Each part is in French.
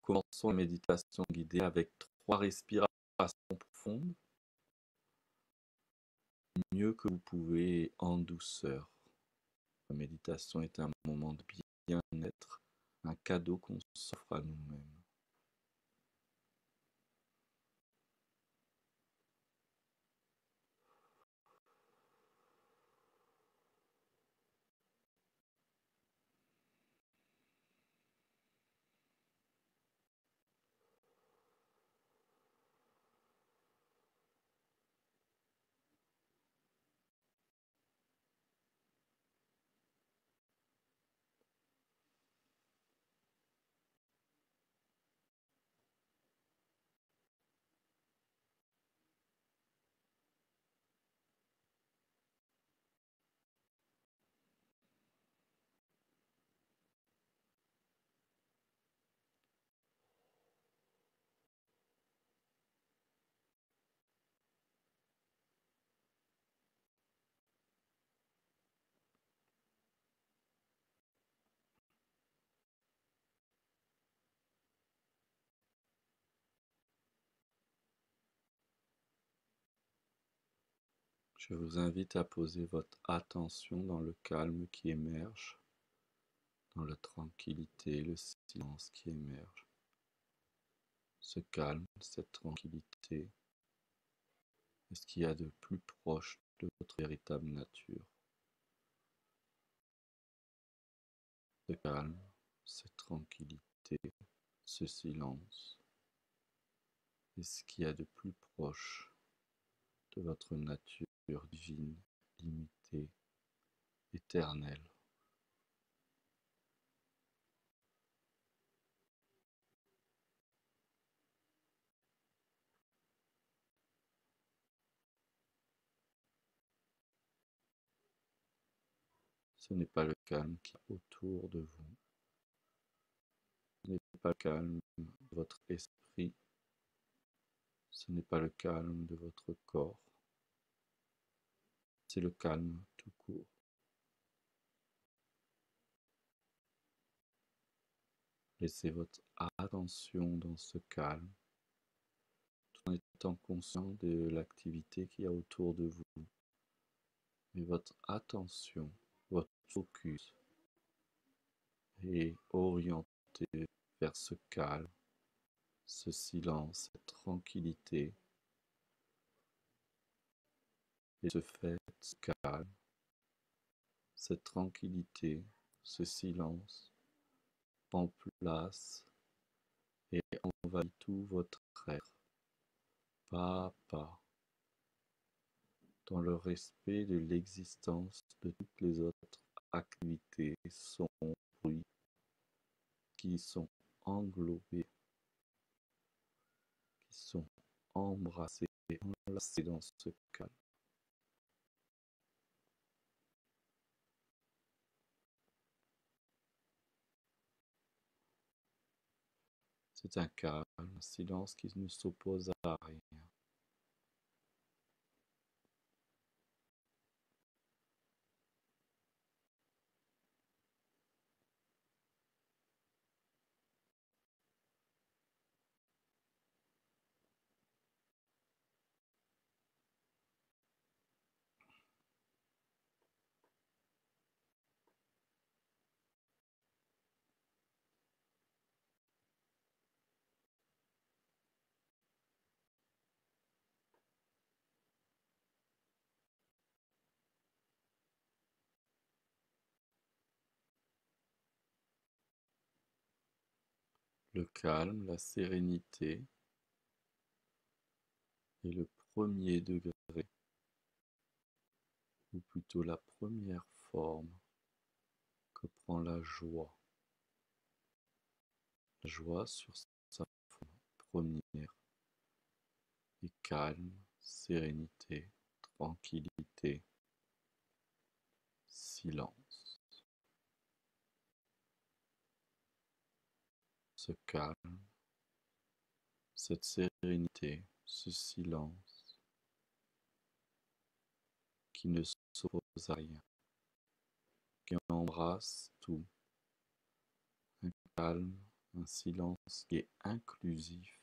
Commençons la méditation guidée avec 3 respirations profondes, mieux que vous pouvez et en douceur. La méditation est un moment de bien-être, un cadeau qu'on s'offre à nous-mêmes. Je vous invite à poser votre attention dans le calme qui émerge, dans la tranquillité, le silence qui émerge. Ce calme, cette tranquillité, est ce qu'il y a de plus proche de votre véritable nature. Ce calme, cette tranquillité, ce silence, est ce qu'il y a de plus proche de votre nature divine, limitée, éternelle. Ce n'est pas le calme qui est autour de vous. Ce n'est pas le calme de votre esprit. Ce n'est pas le calme de votre corps. C'est le calme tout court. Laissez votre attention dans ce calme, tout en étant conscient de l'activité qu'il y a autour de vous. Mais votre attention, votre focus est orienté vers ce calme, ce silence, cette tranquillité. Et ce fait, ce calme, cette tranquillité, ce silence prend place et envahit tout votre être, pas à pas, dans le respect de l'existence de toutes les autres activités, sons, bruits qui sont englobés, qui sont embrassés, enlacés dans ce calme. C'est un calme, un silence qui ne s'oppose à rien. Le calme, la sérénité est le premier degré, ou plutôt la première forme que prend la joie. La joie sur sa forme première est calme, sérénité, tranquillité, silence. Ce calme, cette sérénité, ce silence qui ne s'oppose à rien, qui embrasse tout, un calme, un silence qui est inclusif.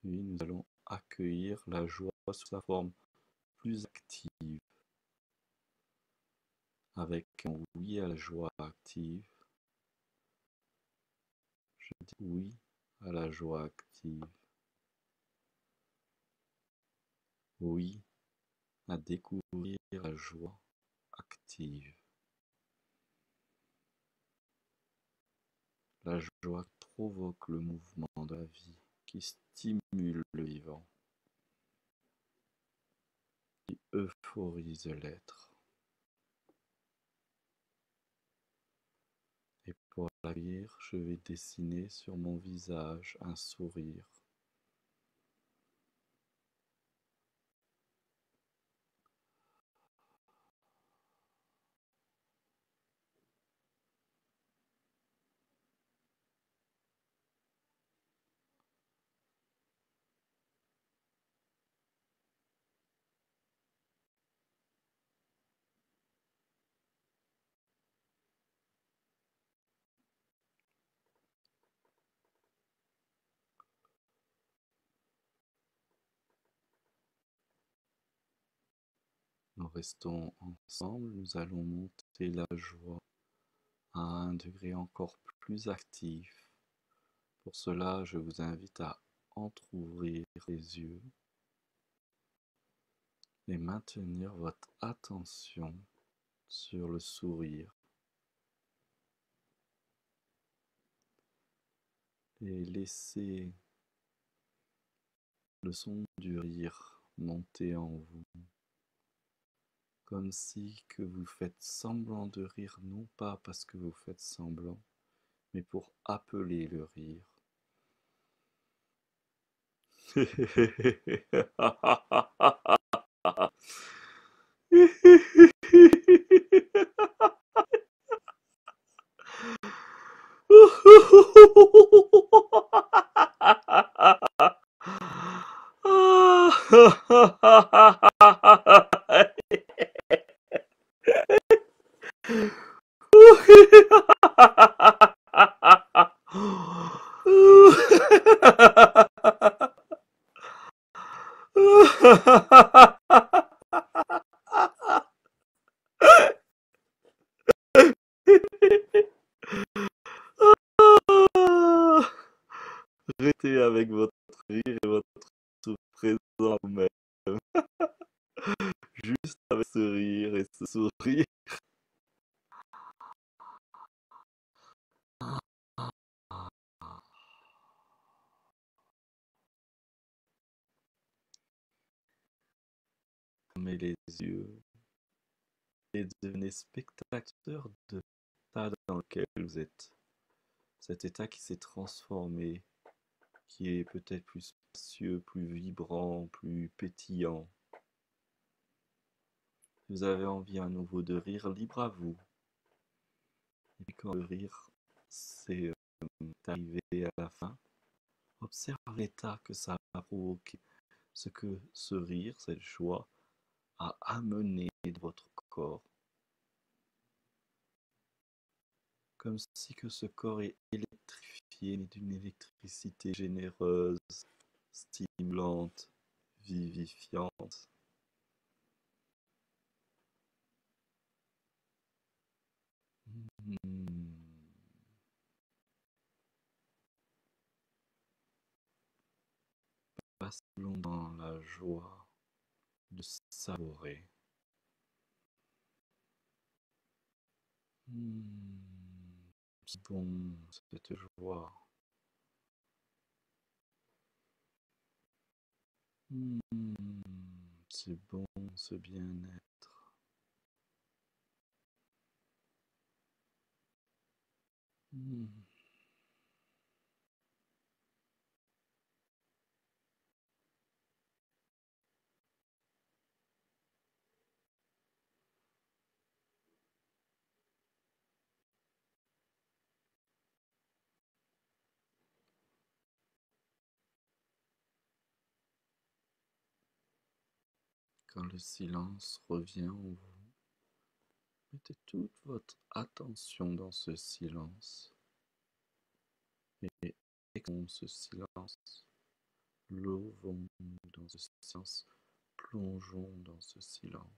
Puis nous allons accueillir la joie sous sa forme plus active, avec un oui à la joie active. Je dis oui à la joie active. Oui à découvrir la joie active. La joie provoque le mouvement de la vie, qui stimule le vivant, qui euphorise l'être. Et pour l'accueillir, je vais dessiner sur mon visage un sourire. Nous restons ensemble, nous allons monter la joie à un degré encore plus actif. Pour cela, je vous invite à entrouvrir les yeux et maintenir votre attention sur le sourire et laissez le son du rire monter en vous, comme si que vous faites semblant de rire, non pas parce que vous faites semblant, mais pour appeler le rire. Restez avec votre rire et votre présent à vous-même, juste avec ce rire et ce sourire. Fermez les yeux et devenez spectateur de l'état dans lequel vous êtes. Cet état qui s'est transformé, qui est peut-être plus spacieux, plus vibrant, plus pétillant. Vous avez envie à nouveau de rire, libre à vous. Et puis quand le rire s'est arrivé à la fin, observe l'état que ça a provoqué, ce que ce rire, cette joie, a amené dans votre corps. Comme si que ce corps est électrifié d'une électricité généreuse, stimulante, vivifiante. Passons dans la joie de savourer. C'est bon, cette joie. C'est bon, ce bien-être. Quand le silence revient en vous, mettez toute votre attention dans ce silence et exhalons ce silence. Levons-nous dans ce silence, plongeons dans ce silence.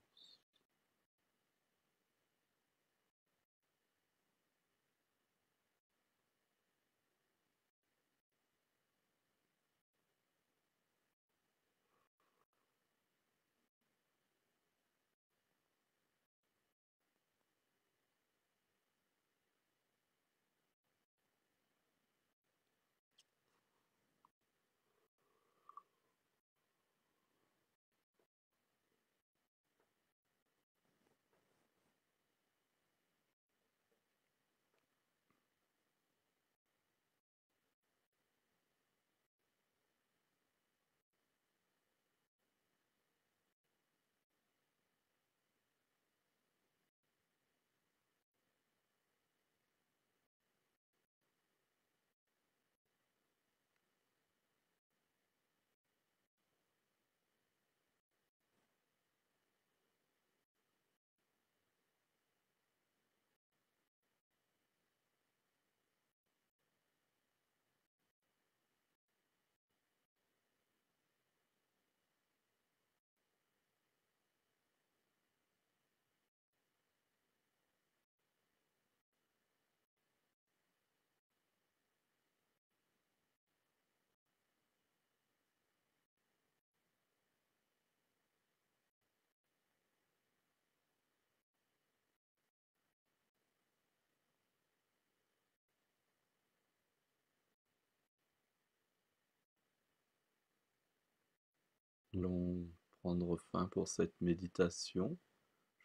Nous allons prendre fin pour cette méditation.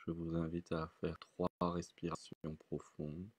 Je vous invite à faire 3 respirations profondes.